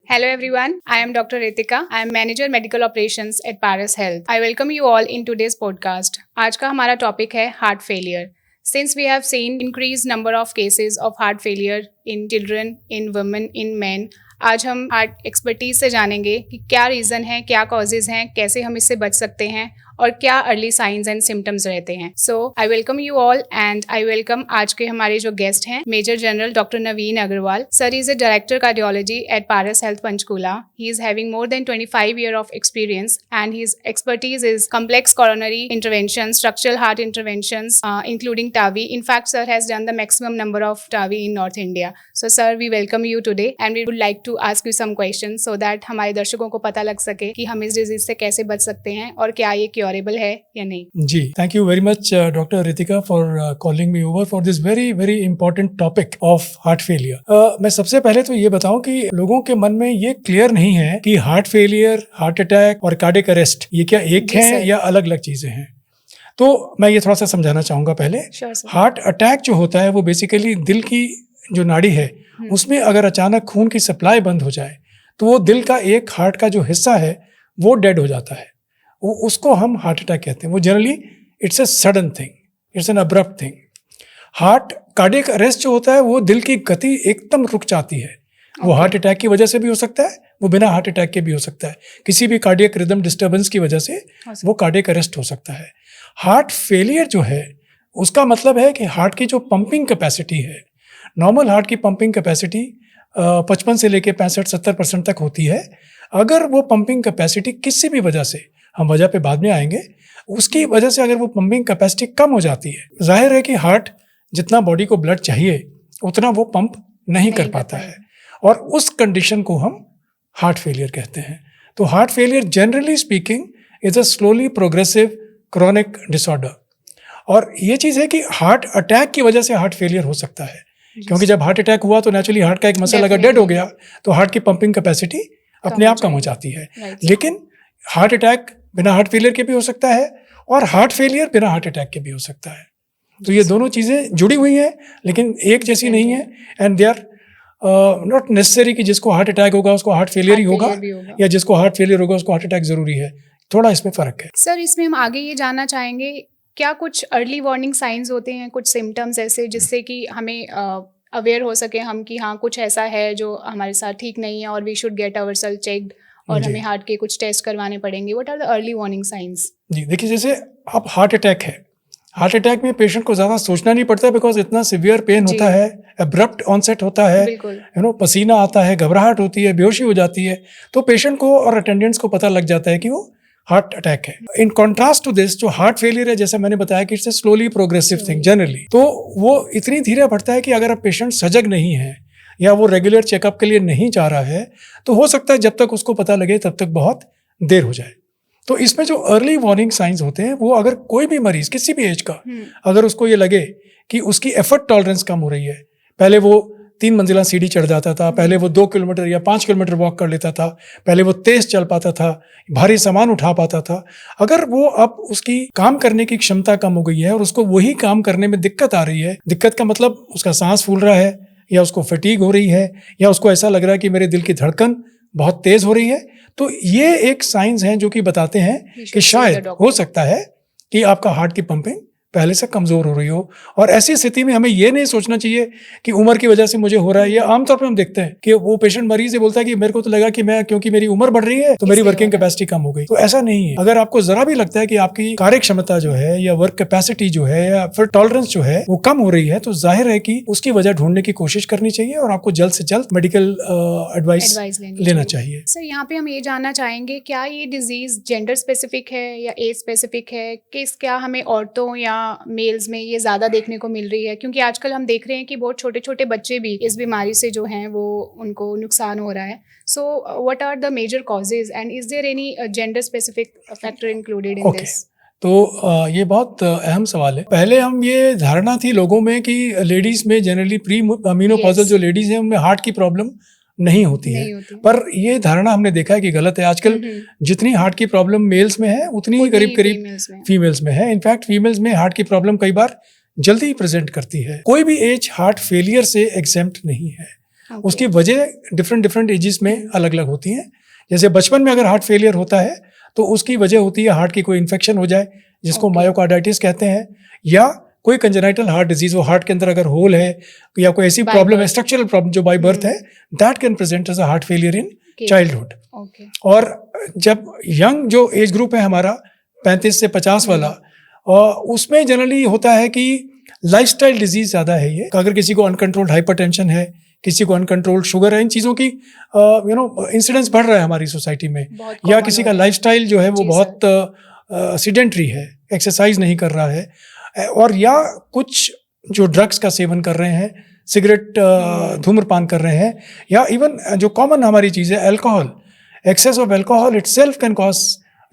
Hello everyone, I am Dr. Ritika. I am Manager Medical Operations at Paras Health. I welcome you all in today's podcast. आज का हमारा topic है heart failure. Since we have seen increased number of cases of heart failure in children, in women, in men, आज हम heart expertise से जानेंगे कि क्या रीज़न है, क्या कॉजेज़ हैं, कैसे हम इससे बच सकते हैं और क्या अर्ली साइंस एंड सिम्टम्स रहते हैं. So I welcome you all and I welcome आज के हमारे जो गेस्ट हैं major general doctor Naveen Agarwal. Sir is a director cardiology at Paras health Panchkula. He is having more than 25 years of experience and his expertise is complex coronary interventions, structural heart interventions, including TAVI. In fact, sir has done the maximum number of TAVI in North India. So sir, we welcome you today and we would like to ask you some questions so that हमारे दर्शकों को पता लग सके कि हम इस disease से कैसे बच सकते हैं और क्या ये क्योरेबल है या नहीं. जी, thank you very much doctor Ritika for calling me over for this very very important topic of heart failure. मैं सबसे पहले तो ये बताऊं कि लोगों के मन में ये क्लियर नहीं है कि हार्ट फेलियर, हार्ट अटैक और कार्डियक अरेस्ट ये क्या एक है या अलग अलग चीजें हैं. तो मैं ये थोड़ा सा समझाना चाहूंगा पहले. हार्ट अटैक जो होता है वो बेसिकली दिल की जो नाड़ी है उसमें अगर अचानक खून की सप्लाई बंद हो जाए तो वो दिल का एक हार्ट का जो हिस्सा है वो डेड हो जाता है. वो उसको हम हार्ट अटैक कहते हैं. वो generally it's a sudden thing, it's an abrupt thing. Heart cardiac arrest जो होता है वो दिल की गति एकदम रुक जाती है. वो हार्ट अटैक की वजह से भी हो सकता है, वो बिना हार्ट अटैक के भी हो सकता है. किसी भी कार्डियक रिदम डिस्टर्बेंस की वजह से वो कार्डियक अरेस्ट हो सकता है. हार्ट फेलियर जो है उसका मतलब है कि हार्ट की जो पंपिंग कैपेसिटी है, नॉर्मल हार्ट की पंपिंग कैपेसिटी 55 से लेकर 65-70% तक होती है. अगर वो पंपिंग कैपेसिटी किसी भी वजह से, हम वजह पे बाद में आएंगे, उसकी वजह से अगर वो पंपिंग कैपेसिटी कम हो जाती है, जाहिर है कि हार्ट जितना बॉडी को ब्लड चाहिए उतना वो पंप नहीं कर पाता है और उस कंडीशन को हम हार्ट फेलियर कहते हैं. तो heart failure generally speaking is a slowly progressive chronic disorder. और ये चीज़ है कि हार्ट अटैक की वजह से हार्ट फेलियर हो सकता है, क्योंकि जब हार्ट अटैक हुआ तो नेचुरली हार्ट का एक मसल अगर डेड हो गया तो हार्ट की पंपिंग कैपेसिटी अपने आप कम हो जाती है. लेकिन हार्ट अटैक बिना हार्ट फेलियर के भी हो सकता है और हार्ट फेलियर बिना हार्ट अटैक के भी हो सकता है. तो ये दोनों चीज़ें जुड़ी हुई हैं लेकिन एक जैसी नहीं है. And they are not necessary कि जिसको हार्ट अटैक होगा उसको हार्ट फेलियर ही होगा या जिसको हार्ट फेलियर होगा उसको हार्ट अटैक ज़रूरी है. थोड़ा इसमें फ़र्क है. सर इसमें हम आगे ये जानना चाहेंगे, क्या कुछ अर्ली वार्निंग साइंस होते हैं, कुछ सिम्टम्स ऐसे जिससे कि हमें अवेयर हो सके हम कि हाँ कुछ ऐसा है जो हमारे साथ ठीक नहीं है और we should get ourselves checked और हमें हार्ट के कुछ टेस्ट करवाने पड़ेंगे. What are the early warning signs? जी देखिए, जैसे अब हार्ट अटैक है, हार्ट अटैक में पेशेंट को ज़्यादा सोचना नहीं पड़ता बिकॉज इतना सिवियर पेन होता है, अब्रप्ट ऑनसेट होता है, पसीना आता है, घबराहट होती है, बेहोशी हो जाती है. तो पेशेंट को और अटेंडेंट्स को पता लग जाता है कि वो हार्ट अटैक है. इन कॉन्ट्रास्ट टू दिस, जो हार्ट फेलियर है जैसे मैंने बताया कि it's a slowly progressive thing generally, तो वो इतनी धीरे बढ़ता है कि अगर अब पेशेंट सजग नहीं है या वो रेगुलर चेकअप के लिए नहीं जा रहा है तो हो सकता है जब तक उसको पता लगे तब तक बहुत देर हो जाए. तो इसमें जो अर्ली वार्निंग साइंस होते हैं वो अगर कोई भी मरीज किसी भी एज का अगर उसको ये लगे कि उसकी एफर्ट टॉलरेंस कम हो रही है, पहले वो 3 मंजिला सीढ़ी चढ़ जाता था, पहले वो 2 किलोमीटर या 5 किलोमीटर वॉक कर लेता था, पहले वो तेज चल पाता था, भारी सामान उठा पाता था, अगर वो अब उसकी काम करने की क्षमता कम हो गई है और उसको वही काम करने में दिक्कत आ रही है, दिक्कत का मतलब उसका सांस फूल रहा है या उसको फटीग हो रही है या उसको ऐसा लग रहा है कि मेरे दिल की धड़कन बहुत तेज हो रही है, तो ये एक साइंस हैं जो कि बताते हैं कि शायद हो सकता है कि आपका हार्ट की पंपिंग पहले से कमज़ोर हो रही हो. और ऐसी स्थिति में हमें ये नहीं सोचना चाहिए कि उम्र की वजह से मुझे हो रहा है. ये आमतौर पर हम देखते हैं कि वो पेशेंट मरीज ये बोलता है कि मेरे को तो लगा कि मैं क्योंकि मेरी उम्र बढ़ रही है तो मेरी वर्किंग कैपेसिटी कम हो गई. तो ऐसा नहीं है. अगर आपको जरा भी लगता है कि आपकी कार्य क्षमता जो है या वर्क कैपेसिटी जो है या फिर टॉलरेंस जो है वो कम हो रही है तो जाहिर है कि उसकी वजह ढूंढने की कोशिश करनी चाहिए और आपको जल्द से जल्द मेडिकल एडवाइस लेना चाहिए. सर यहाँ पे हम ये जानना चाहेंगे, क्या ये डिजीज जेंडर स्पेसिफिक है या एज स्पेसिफिक है? क्या हमें औरतों या मेल्स में ये ज़्यादा देखने को मिल रही है? क्योंकि आजकल हम देख रहे हैं कि बहुत छोटे छोटे बच्चे भी इस बीमारी से जो हैं वो उनको नुकसान हो रहा है. So what are the major causes and is there any gender specific factor included in this? तो ये बहुत अहम सवाल है. पहले हम ये धारणा थी लोगों में कि लेडीज़ में जनरली प्री मेनोपॉजल जो लेडीज़ हैं उनमें हार्ट की प्रॉब्लम नहीं होती है. पर ये धारणा हमने देखा है कि गलत है. आजकल जितनी हार्ट की प्रॉब्लम मेल्स में है उतनी ही करीब फीमेल्स में है. इनफैक्ट फीमेल्स में हार्ट की प्रॉब्लम कई बार जल्दी प्रेजेंट करती है. कोई भी एज हार्ट फेलियर से एग्जेम्प्ट नहीं है. Okay. उसकी वजह डिफरेंट डिफरेंट एजेस में अलग अलग होती हैं। जैसे बचपन में अगर हार्ट फेलियर होता है तो उसकी वजह होती है हार्ट की कोई इन्फेक्शन हो जाए, जिसको Okay. मायोकार्डाइटिस कहते हैं, या कोई कंजेनाइटल हार्ट डिजीज हो, हार्ट के अंदर अगर होल है या कोई ऐसी By प्रॉब्लम है, birth. स्ट्रक्चरल प्रॉब्लम जो बाय बर्थ है, that can present as a heart failure in Okay. Childhood. Okay. और जब यंग जो एज ग्रुप है हमारा 35 से 50 वाला, और उसमें जनरली होता है कि लाइफस्टाइल डिजीज ज़्यादा है ये। अगर किसी को अनकंट्रोल्ड हाइपरटेंशन है, किसी को अनकंट्रोल्ड शुगर है, इन चीज़ों की इंसिडेंस बढ़ रहा है हमारी सोसाइटी में, बहुत या common किसी हो का रहा है। लाइफस्टाइल जो है वो जी, बहुत सीडेंट्री है, एक्सरसाइज नहीं कर रहा है, और या कुछ जो ड्रग्स का सेवन कर रहे हैं, सिगरेट धूम्रपान कर रहे हैं, या इवन जो कॉमन हमारी चीज़ है alcohol, excess of alcohol itself can cause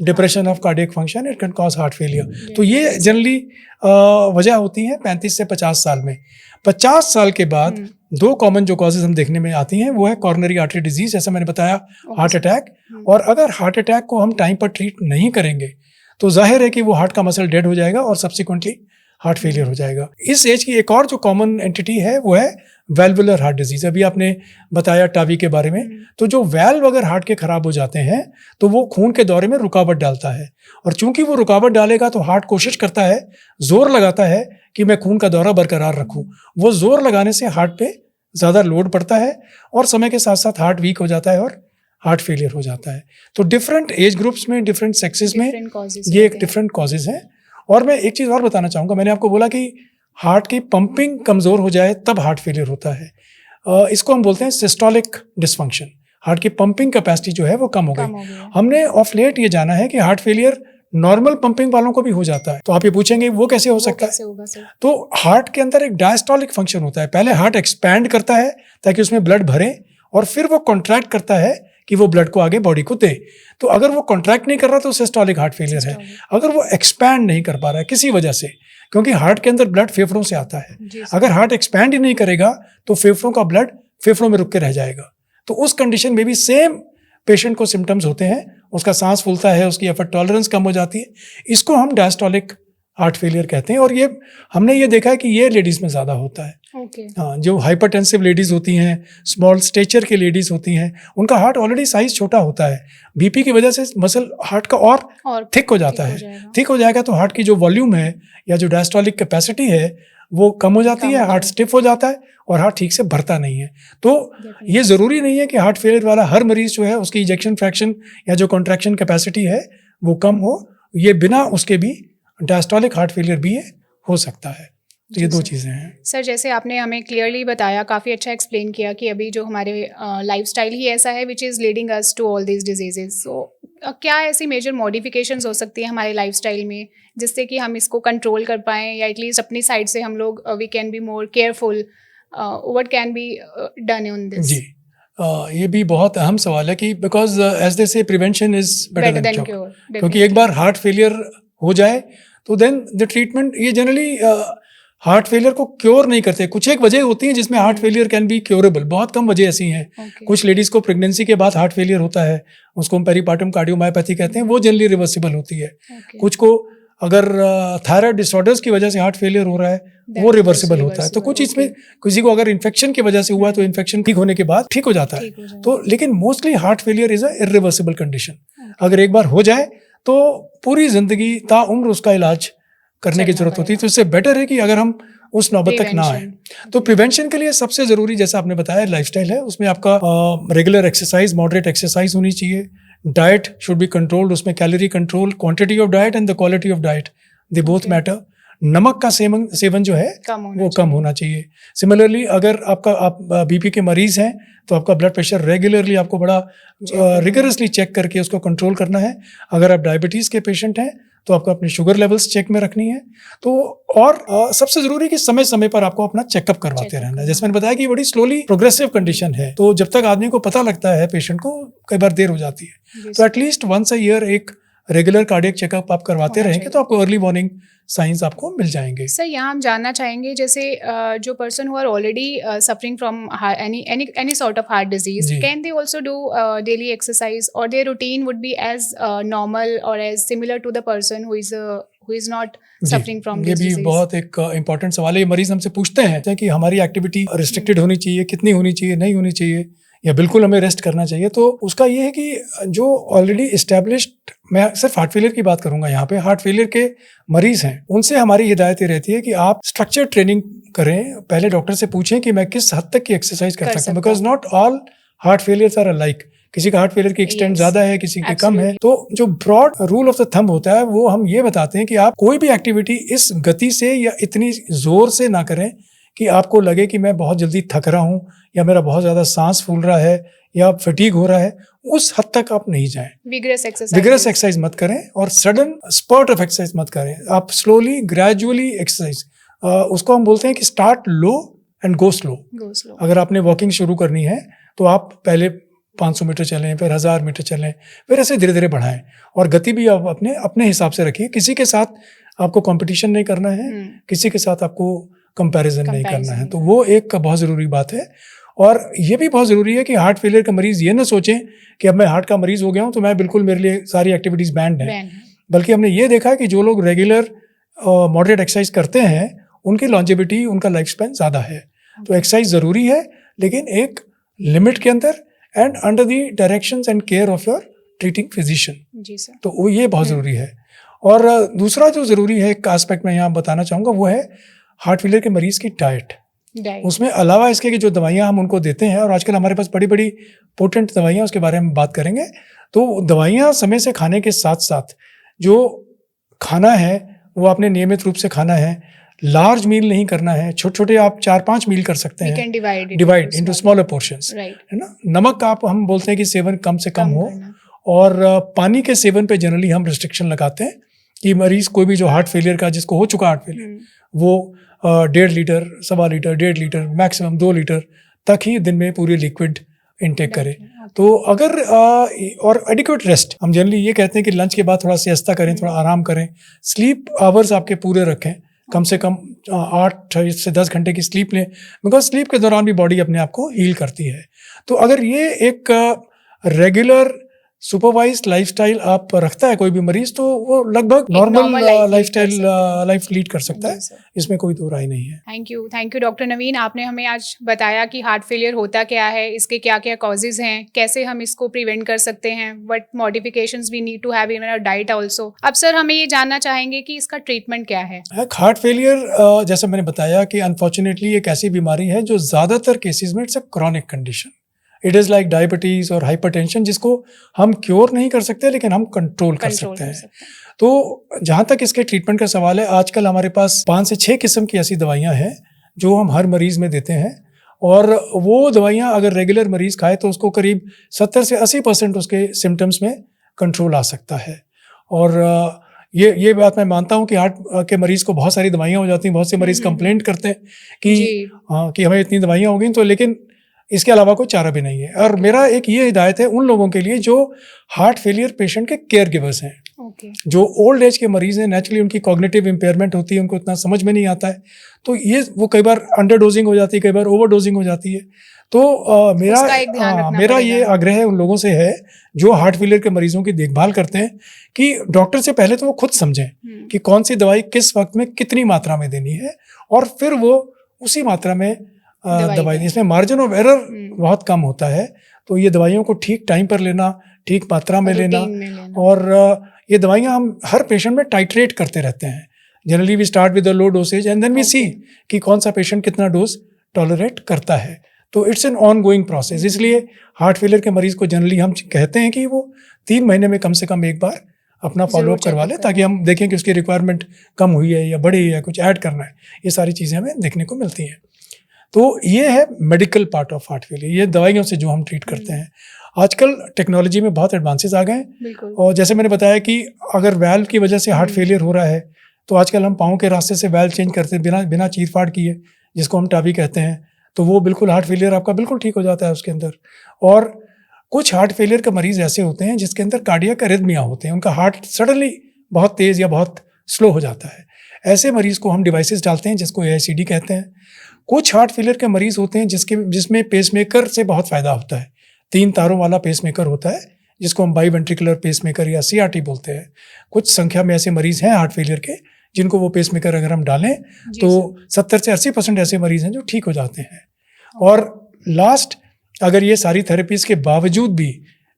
depression of cardiac function, it can cause heart failure. तो ये जनरली वजह होती है 35 से 50 साल में। 50 साल के बाद दो कॉमन जो कॉजेज हम देखने में आती हैं वो है कॉर्नरी आर्टरी डिजीज, जैसे मैंने बताया, हार्ट अटैक। और अगर हार्ट अटैक को हम टाइम पर ट्रीट नहीं करेंगे तो जाहिर है कि वो हार्ट का मसल डेड हो जाएगा और सब्सिक्वेंटली हार्ट फेलियर हो जाएगा। इस एज की एक और जो कॉमन एंटिटी है वो है वेल्वुलर हार्ट डिजीज। अभी आपने बताया टावी के बारे में, तो जो वेल्व अगर हार्ट के खराब हो जाते हैं तो वो खून के दौरे में रुकावट डालता है, और चूंकि वो रुकावट डालेगा तो हार्ट कोशिश करता है, जोर लगाता है कि मैं खून का दौरा बरकरार रखूं। वो जोर लगाने से हार्ट पे ज़्यादा लोड पड़ता है और समय के साथ साथ हार्ट वीक हो जाता है और हार्ट फेलियर हो जाता है। तो डिफरेंट एज ग्रुप्स में, डिफरेंट सेक्सेस में ये एक डिफरेंट कॉजेज हैं। और मैं एक चीज़ और बताना चाहूँगा, मैंने आपको बोला कि हार्ट की पंपिंग कमज़ोर हो जाए तब हार्ट फेलियर होता है। इसको हम बोलते हैं सिस्टोलिक डिसफंक्शन। हार्ट की पंपिंग कैपेसिटी जो है वो कम हो गई। हमने ऑफ लेट ये जाना है कि हार्ट फेलियर नॉर्मल पंपिंग वालों को भी हो जाता है। तो आप ये पूछेंगे वो कैसे हो सकता है? तो हार्ट के अंदर एक डायस्टोलिक फंक्शन होता है। पहले हार्ट एक्सपैंड करता है ताकि उसमें ब्लड भरे, और फिर वो कॉन्ट्रैक्ट करता है कि वो ब्लड को आगे बॉडी को दे। तो अगर वो कॉन्ट्रैक्ट नहीं कर रहा तो सिस्टोलिक हार्ट फेलियर है। अगर वो एक्सपैंड नहीं कर पा रहा है किसी वजह से, क्योंकि हार्ट के अंदर ब्लड फेफड़ों से आता है, अगर हार्ट एक्सपैंड ही नहीं करेगा तो फेफड़ों का ब्लड फेफड़ों में रुक के रह जाएगा। तो उस कंडीशन में भी सेम पेशेंट को सिम्टम्स होते हैं, उसका सांस फूलता है, उसकी एफर्ट टॉलरेंस कम हो जाती है। इसको हम डायस्टोलिक हार्ट फेलियर कहते हैं। और ये हमने ये देखा है कि ये लेडीज़ में ज़्यादा होता है। हाँ, जो हाइपरटेंसिव लेडीज़ होती हैं, स्मॉल स्टेचर की लेडीज़ होती हैं, उनका हार्ट ऑलरेडी साइज छोटा होता है, बीपी की वजह से मसल हार्ट का और थिक हो जाता है। थिक हो जाएगा तो हार्ट की जो वॉल्यूम है या जो डायस्टोलिक कैपेसिटी है वो कम हो जाती है, हार्ट स्टिफ हो जाता है और हार्ट ठीक से भरता नहीं है। तो ये ज़रूरी नहीं है कि हार्ट फेलियर वाला हर मरीज जो है उसकी इजेक्शन फ्रैक्शन या जो कॉन्ट्रैक्शन कैपेसिटी है वो कम हो। ये बिना उसके भी डायस्टोलिक हार्ट फेलियर भी हो सकता है। तो ये दो चीज़ें हैं। सर, जैसे आपने हमें क्लियरली बताया, काफ़ी अच्छा एक्सप्लेन किया कि अभी जो हमारे लाइफस्टाइल ही ऐसा है which is leading us to all this diseases. So क्या ऐसी मेजर मॉडिफिकेशंस हो सकती है हमारे लाइफस्टाइल में जिससे कि हम इसको कंट्रोल कर पाएँ, या एटलीस्ट अपनी साइड से हम लोग we can be more careful, what can be done on this? जी, ये भी बहुत अहम सवाल है कि बिकॉज एज दे से prevention is better than cure. क्योंकि एक बार हार्ट फेलियर हो जाए तो देन द ट्रीटमेंट, ये जनरली हार्ट फेलियर को क्योर नहीं करते। कुछ एक वजह होती है जिसमें heart failure can be curable, बहुत कम वजह ऐसी हैं। कुछ लेडीज़ को प्रेगनेंसी के बाद हार्ट फेलियर होता है, उसको हम पेरीपार्टम कार्डियोमायोपैथी कहते हैं, वो जनरली रिवर्सिबल होती है। कुछ को अगर थायराइड डिसऑर्डर्स की वजह से हार्ट फेलियर हो रहा है वो रिवर्सिबल होता है। तो कुछ इसमें किसी को अगर इन्फेक्शन की वजह से हुआ तो इन्फेक्शन ठीक होने के बाद ठीक हो जाता है। तो लेकिन mostly heart failure is a irreversible condition. अगर एक बार हो जाए तो पूरी जिंदगी ताउम्र उसका इलाज करने की जरूरत होती है। तो इससे बेटर है कि अगर हम उस नौबत तक ना आए। तो प्रिवेंशन के लिए सबसे जरूरी, जैसा आपने बताया, लाइफस्टाइल है। उसमें आपका रेगुलर एक्सरसाइज, मॉडरेट एक्सरसाइज होनी चाहिए। डाइट शुड बी कंट्रोल्ड, उसमें calorie control, quantity of diet and the quality of diet, they both matter. नमक का सेवन जो है वो कम होना चाहिए। सिमिलरली अगर आप बीपी के मरीज हैं तो आपका ब्लड प्रेशर रेगुलरली आपको बड़ा रिगरसली चेक करके उसको कंट्रोल करना है। अगर आप डायबिटीज़ के पेशेंट हैं तो आपको अपनी शुगर लेवल्स चेक में रखनी है। तो और सबसे जरूरी कि समय समय पर आपको अपना चेकअप करवाते रहना है। जैसे मैंने बताया कि बड़ी स्लोली प्रोग्रेसिव कंडीशन है, तो जब तक आदमी को पता लगता है पेशेंट को, कई बार देर हो जाती है। तो एटलीस्ट वंस अ ईयर एक रेगुलर कार्डियक चेकअप आप करवाते रहेंगे तो आपको अर्ली वार्निंग साइंस आपको मिल जाएंगे। सर, यहाँ हम जानना चाहेंगे, जैसे जो person who are already suffering from any sort of heart disease, can they also do daily exercise, और their routine would be as normal और as similar to the person who is not जी, suffering from ये this भी disease? बहुत एक important सवाल है। ये मरीज हमसे पूछते हैं कि हमारी एक्टिविटी रिस्ट्रिक्टेड होनी चाहिए, कितनी होनी चाहिए, नहीं होनी चाहिए, या बिल्कुल हमें रेस्ट करना चाहिए। तो उसका ये है कि जो ऑलरेडी इस्टेब्लिश्ड, मैं सिर्फ हार्ट फेलियर की बात करूंगा यहाँ पे, हार्ट फेलियर के मरीज हैं उनसे हमारी हिदायत ये रहती है कि आप स्ट्रक्चर ट्रेनिंग करें। पहले डॉक्टर से पूछें कि मैं किस हद तक की एक्सरसाइज कर सकता हूँ, because not all heart failures are alike. किसी का हार्ट फेलियर की एक्सटेंट Yes, ज्यादा है, किसी की कम है। absolutely. तो जो broad rule of the thumb होता है वो हम ये बताते हैं कि आप कोई भी एक्टिविटी इस गति से या इतनी जोर से ना करें कि आपको लगे कि मैं बहुत जल्दी थक रहा हूँ या मेरा बहुत ज्यादा सांस फूल रहा है या फटीग हो रहा है। उस हद तक आप नहीं जाएं। Vigorous exercise. विगरस एक्सरसाइज मत करें और सडन स्पर्ट ऑफ एक्सरसाइज मत करें। आप स्लोली ग्रेजुअली एक्सरसाइज, उसको हम बोलते हैं कि start low and go slow. Go slow. अगर आपने वॉकिंग शुरू करनी है तो आप पहले 500 मीटर चलें, फिर 1000 मीटर चलें, फिर ऐसे धीरे धीरे बढ़ाएं। और गति भी आप अपने अपने हिसाब से रखिए। किसी के साथ आपको कंपटीशन नहीं करना है, किसी के साथ आपको कंपैरिजन नहीं करना है। तो वो एक बहुत ज़रूरी बात है। और ये भी बहुत ज़रूरी है कि हार्ट फेलियर का मरीज़ ये ना सोचें कि अब मैं हार्ट का मरीज़ हो गया हूँ तो मैं बिल्कुल, मेरे लिए सारी एक्टिविटीज़ बैंड हैं। बल्कि हमने ये देखा है कि जो लोग रेगुलर मॉडरेट एक्सरसाइज करते हैं उनकी लॉन्जेविटी, उनका लाइफ स्पैन ज़्यादा है। तो एक्सरसाइज ज़रूरी है, लेकिन एक लिमिट के अंदर and under the directions and care of your treating physician. जी सर। तो वो ये बहुत ज़रूरी है। और दूसरा जो ज़रूरी है, एक एस्पेक्ट मैं यहाँ बताना चाहूँगा, वो है हार्ट फेलियर के मरीज़ की डाइट। उसमें अलावा इसके कि जो दवाइयाँ हम उनको देते हैं, और आजकल हमारे पास बड़ी बड़ी पोटेंट दवाइयाँ, उसके बारे में बात करेंगे। तो दवाइयाँ समय से खाने के साथ साथ जो खाना है वो आपने नियमित रूप से खाना है। लार्ज मील नहीं करना है, छोटे छोटे आप 4-5 मील कर सकते हैं, डिवाइड इनटू स्मॉलर पोर्शंस, है ना। नमक आप, हम बोलते हैं कि सेवन कम से कम हो। और पानी के सेवन पे जनरली हम रिस्ट्रिक्शन लगाते हैं कि मरीज कोई भी जो हार्ट फेलियर का, जिसको हो चुका हार्ट फेलियर, वो 1.5 litre, 1.25 litre, 1.5 litre, maximum 2 litre तक ही दिन में पूरी लिक्विड इनटेक करे। तो अगर और एडिक्वेट रेस्ट, हम जनरली ये कहते हैं कि लंच के बाद थोड़ा सिएस्ता करें, थोड़ा आराम करें। स्लीप आवर्स आपके पूरे रखें, कम से कम 8 से 10 घंटे की स्लीप लें, बिकॉज स्लीप के दौरान भी बॉडी अपने आप को हील करती है। तो अगर ये एक रेगुलर सुपरवाइज्ड लाइफस्टाइल आप रखता है कोई भी मरीज, तो वो लगभग नॉर्मल लाइफ लीड कर सकता है। इसमें कोई दो राय नहीं है। थैंक यू डॉक्टर नवीन। आपने हमें आज बताया कि हार्ट फेलियर होता क्या है, इसके क्या क्या कॉजेज हैं, कैसे हम इसको प्रिवेंट कर सकते हैं, what modifications we need to have in our diet also. अब सर हमें ये जानना चाहेंगे कि इसका ट्रीटमेंट क्या है। हार्ट फेलियर, जैसा मैंने बताया कि अनफॉर्चुनेटली एक ऐसी बीमारी है जो ज्यादातर केसेस में it's a chronic condition. It is like diabetes और हाइपरटेंशन, जिसको हम क्योर नहीं कर सकते लेकिन हम कंट्रोल कर सकते हैं। तो जहाँ तक इसके ट्रीटमेंट का सवाल है, आजकल हमारे पास 5 से 6 किस्म की ऐसी दवाइयाँ हैं जो हम हर मरीज़ में देते हैं। और वो दवाइयाँ अगर रेगुलर मरीज़ खाए तो उसको करीब 70 से 80% उसके सिम्टम्स में कंट्रोल आ सकता है। और ये बात मैं मानता हूँ कि हार्ट के मरीज़ को बहुत सारी दवाइयाँ हो जाती हैं। बहुत से मरीज़ कंप्लेंट करते हैं कि हमें इतनी दवाइयाँ हो गई, तो लेकिन इसके अलावा कोई चारा भी नहीं है। और मेरा एक ये हिदायत है उन लोगों के लिए जो हार्ट फेलियर पेशेंट के केयर गिवर्स हैं। जो ओल्ड एज के मरीज हैं, नेचुरली उनकी कॉग्निटिव इम्पेयरमेंट होती है, उनको इतना समझ में नहीं आता है, तो ये वो कई बार अंडर डोजिंग हो जाती है, कई बार ओवर डोजिंग हो जाती है। तो मेरा ये आग्रह उन लोगों से है जो हार्ट फेलियर के मरीजों की देखभाल करते हैं कि डॉक्टर से पहले तो वो खुद समझें कि कौन सी दवाई किस वक्त में कितनी मात्रा में देनी है, और फिर वो उसी मात्रा में दवाई। इसमें मार्जिन ऑफ एरर बहुत कम होता है। तो ये दवाइयों को ठीक टाइम पर लेना, ठीक मात्रा में लेना, और ये दवाइयाँ हम हर पेशेंट में टाइट्रेट करते रहते हैं। Generally we start with the low dosage and then we see कि कौन सा पेशेंट कितना डोज टॉलरेट करता है। तो it's an on going process. इसलिए हार्ट फेलियर के मरीज को जनरली हम कहते हैं कि वो 3 महीने में कम से कम एक बार अपना फॉलोअप करवा ले, ताकि हम देखें कि उसकी रिक्वायरमेंट कम हुई है या बढ़ी है या कुछ ऐड करना है। ये सारी चीज़ें हमें देखने को मिलती हैं। तो ये है medical part of heart failure, ये दवाइयों से जो हम ट्रीट करते हैं। आजकल टेक्नोलॉजी में बहुत एडवांसेस आ गए हैं, और जैसे मैंने बताया कि अगर वैल्व की वजह से हार्ट फेलियर हो रहा है तो आजकल हम पाँव के रास्ते से वैल्व चेंज करते हैं बिना चीर-फाड़ किए, जिसको हम टाबी कहते हैं। तो वो बिल्कुल हार्ट फेलियर आपका बिल्कुल ठीक हो जाता है उसके अंदर। और कुछ हार्ट फेलियर का मरीज ऐसे होते हैं जिसके अंदर कार्डियक अरिथमिया होते हैं, उनका हार्ट सडनली बहुत तेज़ या बहुत स्लो हो जाता है। ऐसे मरीज को हम डिवाइसेस डालते हैं जिसको AICD कहते हैं। कुछ हार्ट फेलियर के मरीज होते हैं जिसमें पेसमेकर से बहुत फ़ायदा होता है। 3 तारों वाला पेसमेकर होता है जिसको हम बाई वेंट्रिकुलर पेसमेकर या CRT बोलते हैं, कुछ संख्या में ऐसे मरीज हैं हार्ट फेलियर के जिनको वो पेसमेकर अगर हम डालें तो 70 से 80% ऐसे मरीज हैं जो ठीक हो जाते हैं। और लास्ट, अगर ये सारी थेरेपीज के बावजूद भी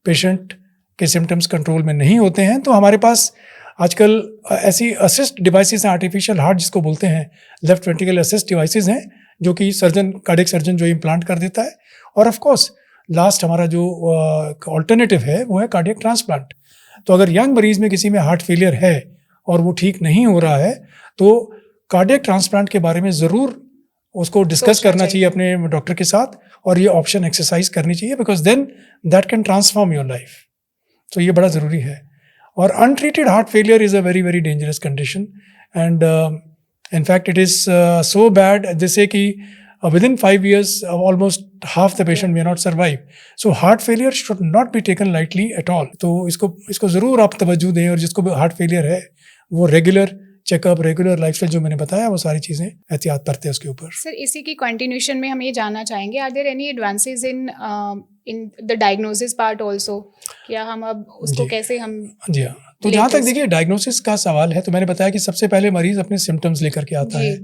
पेशेंट के सिम्टम्स कंट्रोल में नहीं होते हैं तो हमारे पास आजकल ऐसी असिस्ट डिवाइसेस हैं, आर्टिफिशियल हार्ट जिसको बोलते हैं, लेफ्ट वेंट्रिकल असिस्ट डिवाइसेस हैं जो कि कार्डियक सर्जन जो इम्प्लांट कर देता है। और ऑफ कोर्स लास्ट हमारा जो ऑल्टरनेटिव है वो है कार्डियक ट्रांसप्लांट। तो अगर यंग मरीज में किसी में हार्ट फेलियर है और वो ठीक नहीं हो रहा है तो कार्डियक ट्रांसप्लांट के बारे में ज़रूर उसको डिस्कस करना चाहिए अपने डॉक्टर के साथ, और ये ऑप्शन एक्सरसाइज करनी चाहिए, because then that can transform your life. तो ये बड़ा ज़रूरी है। और untreated heart failure is a very very dangerous condition, and in fact it is so bad जैसे कि within 5 years almost half the patient may not survive. So heart failure should not be taken lightly at all. तो इसको ज़रूर आप तवज्जो दें, और जिसको हार्ट फेलियर है वो रेगुलर चेकअप, रेगुलर लाइफस्टाइल जो मैंने बताया वो सारी चीज़ें एहतियात करते हैं उसके ऊपर। सर, इसी की कंटिन्यूशन में हम ये जानना चाहेंगे, are there any advances in the diagnosis part also? क्या हम अब उसको कैसे हम जी हाँ, तो जहाँ तक देखिए डायग्नोसिस का सवाल है तो मैंने बताया कि सबसे पहले मरीज अपने सिम्टम्स लेकर के आता है,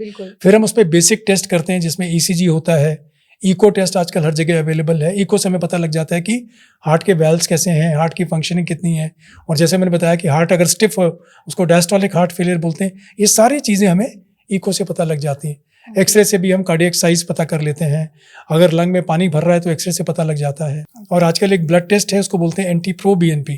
फिर हम उस पर बेसिक टेस्ट करते हैं जिसमें ECG होता है, इको टेस्ट आजकल हर जगह अवेलेबल है। इको से हमें पता लग जाता है कि हार्ट के वेल्व्स कैसे हैं, हार्ट की फंक्शनिंग कितनी है, और जैसे मैंने बताया कि हार्ट अगर स्टिफ हो उसको डायस्टोलिक हार्ट फेलियर बोलते हैं। ये सारी चीज़ें हमें इको से पता लग जाती हैं। एक्सरे से भी हम कार्डियक साइज पता कर लेते हैं, अगर लंग में पानी भर रहा है तो एक्सरे से पता लग जाता है। और आजकल एक ब्लड टेस्ट है, उसको बोलते हैं NT-proBNP।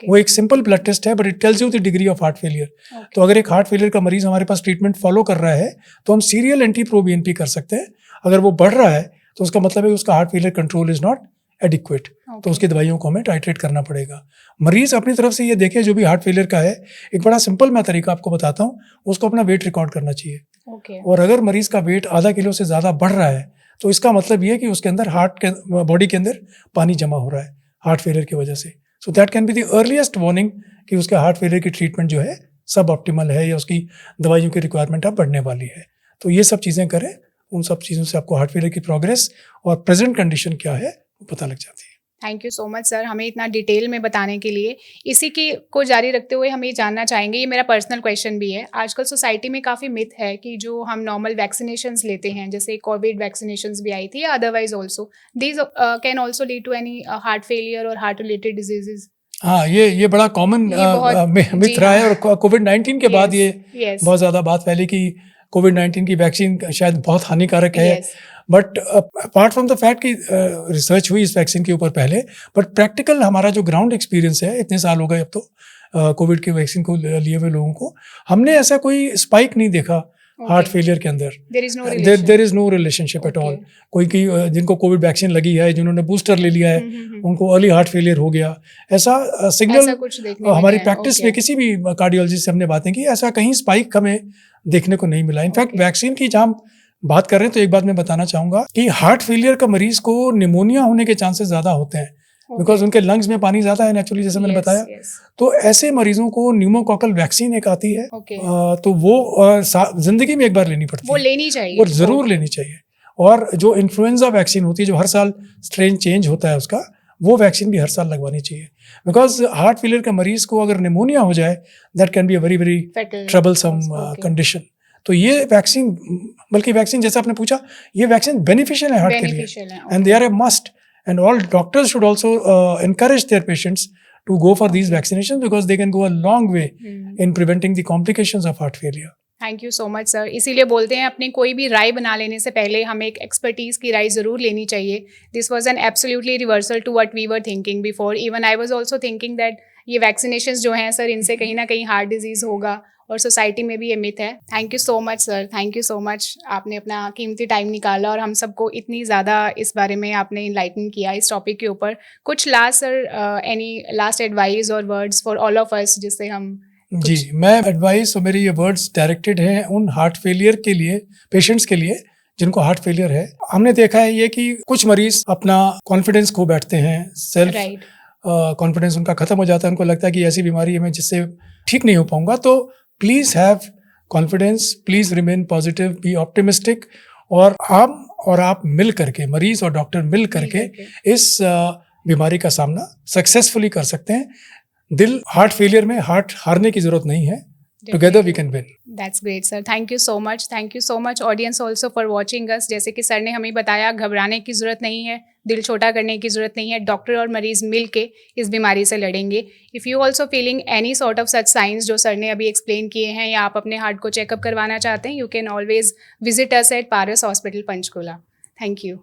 वो एक सिंपल ब्लड टेस्ट है but it tells you the degree of heart failure. तो अगर एक हार्ट फेलियर का मरीज हमारे पास ट्रीटमेंट फॉलो कर रहा है तो हम सीरियल NT-proBNP कर सकते हैं। अगर वो बढ़ रहा है तो उसका मतलब है उसका heart failure control is not adequate, तो उसकी दवाइयों को हमें टाइट्रेट करना पड़ेगा। मरीज अपनी तरफ से ये देखे जो भी हार्ट फेलियर का है, एक बड़ा सिंपल मैं तरीका आपको बताता हूँ, उसको अपना वेट रिकॉर्ड करना चाहिए। और अगर मरीज का वेट आधा किलो से ज़्यादा बढ़ रहा है तो इसका मतलब ये कि उसके अंदर बॉडी के अंदर पानी जमा हो रहा है हार्ट फेलियर की वजह से। So that can be the earliest warning कि उसके हार्ट फेलियर की ट्रीटमेंट जो है सब ऑप्टिमल है या उसकी दवाइयों की रिक्वायरमेंट अब बढ़ने वाली है। तो ये सब चीज़ें करें, उन सब चीज़ों से आपको हार्ट फेलियर की प्रोग्रेस और प्रेजेंट कंडीशन क्या है वो पता लग जाती है। Thank you so much sir, हमें इतना डिटेल में बताने के लिए। इसी को जारी रखते हुए हम ये जानना चाहेंगे, ये मेरा पर्सनल क्वेश्चन भी है, आजकल सोसाइटी में काफ़ी मिथ है कि जो हम नॉर्मल वैक्सीनेशंस लेते हैं, जैसे कोविड वैक्सीनेशंस भी आई थी या otherwise also, these can also lead to any heart failure और हार्ट रिलेटेड डिजीजेज। हाँ, ये बड़ा कॉमन मिथ रहा है, और कोविड-19 के बाद ये बहुत ज़्यादा बात फैली कि कोविड-19 की वैक्सीन शायद बहुत हानिकारक है। But apart from the fact कि रिसर्च हुई इस वैक्सीन के ऊपर पहले, बट प्रैक्टिकल हमारा जो ग्राउंड एक्सपीरियंस है, इतने साल हो गए अब तो कोविड की वैक्सीन को लिए हुए लोगों को, हमने ऐसा कोई स्पाइक नहीं देखा हार्ट फेलियर के अंदर। There is no relationship at all. कोई की जिनको कोविड वैक्सीन लगी है, जिन्होंने बूस्टर ले लिया है, उनको अर्ली हार्ट फेलियर हो गया, ऐसा सिग्नल हमारी प्रैक्टिस में किसी भी कार्डियोलॉजिस्ट से हमने बातें की, ऐसा कहीं स्पाइक हमें देखने को नहीं मिला। इनफैक्ट वैक्सीन की जहाँ बात कर रहे हैं तो एक बात मैं बताना चाहूँगा कि हार्ट फेलियर का मरीज को निमोनिया होने के चांसेस ज़्यादा होते हैं, बिकॉज उनके लंग्स में पानी ज़्यादा है नेचुरली, जैसे मैंने बताया। तो ऐसे मरीजों को न्यूमोकॉकल वैक्सीन एक आती है, तो वो जिंदगी में एक बार लेनी पड़ती है, वो लेनी चाहिए, वो ज़रूर लेनी चाहिए। और जो इन्फ्लुएंजा वैक्सीन होती है, जो हर साल स्ट्रेन चेंज होता है उसका, वो वैक्सीन भी हर साल लगवानी चाहिए, बिकॉज हार्ट फेलियर का मरीज को अगर निमोनिया हो जाए that can be a very very troublesome condition. तो ये वैक्सीन, बल्कि वैक्सीन जैसा आपने पूछा, ये वैक्सीन बेनिफिशियल है हार्ट के लिए, and they are a must, and all doctors should also encourage their patients to go for these vaccinations because they can go a long way in preventing the complications of heart failure. Thank you so much sir. इसीलिए बोलते हैं अपनी कोई भी राय बना लेने से पहले हमें एक एक्सपर्टीज़ की राय ज़रूर लेनी चाहिए। This was an absolutely reversal to what we were thinking before. Even I was also thinking that ये वैक्सीनेशंस जो हैं सर, इनसे कहीं ना कहीं हार्ट डिजीज़ होगा, और सोसाइटी में भी ये मिथ है। Thank you so much sir, thank you so much, आपने अपना कीमती टाइम निकाला और हम सबको इतनी ज़्यादा इस बारे में आपने इनलाइटन किया इस टॉपिक के ऊपर। कुछ last sir, any last advice और words for all of us जिससे हम जी, मैं एडवाइस और मेरे ये वर्ड्स डायरेक्टेड हैं उन हार्ट फेलियर के लिए, पेशेंट्स के लिए जिनको हार्ट फेलियर है। हमने देखा है ये कि कुछ मरीज अपना कॉन्फिडेंस खो बैठते हैं, सेल्फ कॉन्फिडेंस उनका खत्म हो जाता है, उनको लगता है कि ऐसी बीमारी है मैं जिससे ठीक नहीं हो पाऊंगा। तो please have confidence, please remain positive, be optimistic, और आप मिल करके, मरीज और डॉक्टर मिल करके इस बीमारी का सामना सक्सेसफुली कर सकते हैं। दिल हार्ट फेलियर में हार्ट हारने की जरूरत नहीं है। Together we can win. That's great sir, thank you so much. Thank you so much audience also for watching us. जैसे कि सर ने हमें बताया, घबराने की ज़रूरत नहीं है, दिल छोटा करने की ज़रूरत नहीं है, डॉक्टर और मरीज़ मिल के इस बीमारी से लड़ेंगे। If you also feeling any sort of such science जो सर ने अभी एक्सप्लेन किए हैं, या आप अपने हार्ट को चेकअप करवाना चाहते हैं, you can always visit us at Paras hospital Panchkula. Thank you.